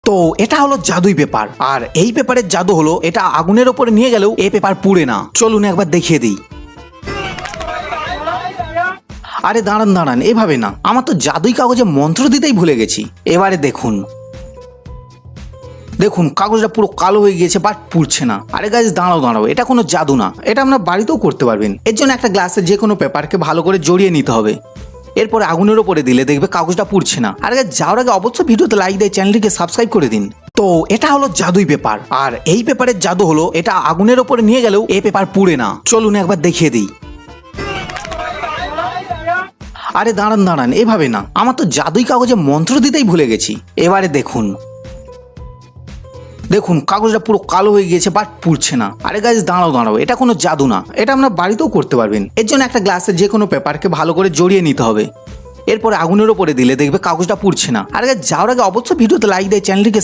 তো এটা হলো জাদুই পেপার, আর এই পেপারের জাদু হলো এটা আগুনের ওপরে নিয়ে গেলেও এই পেপার পুড়ে না। চলুন একবার দেখিয়ে দিই। আরে দাঁড়ান দাঁড়ান, এভাবে না, আমার তো জাদুই কাগজে মন্ত্র দিতেই ভুলে গেছি। এবারে দেখুন দেখুন কাগজটা পুরো কালো হয়ে গিয়েছে, বাট পুড়ছে না। আরে গাইস দাঁড়াও দাঁড়াও, এটা কোনো জাদু না, এটা আপনার বাড়িতেও করতে পারবেন। এর জন্য একটা গ্লাসে যে কোনো পেপারকে ভালো করে জড়িয়ে নিতে হবে, এরপরে আগুনের ওপরে দিলে দেখবে কাগজটা পুড়ছে না। আর গাইস যাওয়ার আগে অবশ্যই ভিডিওতে লাইক দিয়ে চ্যানেলটিকে সাবস্ক্রাইব করে দিন। তো এটা হলো জাদুই পেপার, আর এই পেপারের জাদু হলো এটা আগুনের ওপরে নিয়ে গেলেও এই পেপার পুড়ে না। চলুন একবার দেখিয়ে দিই। আরে দাঁড়ান দাঁড়ান, এভাবে না, আমার তো জাদুই কাগজে মন্ত্র দিতেই ভুলে গেছি। এবারে দেখুন দেখুন কাগজটা পুরো কালো হয়ে গিয়েছে, বাট পুড়ছে না। আরে গাইস দাঁড়াও দাঁড়াও, এটা কোনো জাদু না, এটা আপনার বাড়িতেও করতে পারবেন। এর জন্য একটা গ্লাসে যে কোনো পেপারকে ভালো করে জড়িয়ে নিতে হবে, এরপরে আগুনের ওপরে দিলে দেখবে কাগজটা পুড়ছে না। আর গাইস যাওয়ার আগে অবশ্যই ভিডিওতে লাইক দিয়ে চ্যানেলটিকে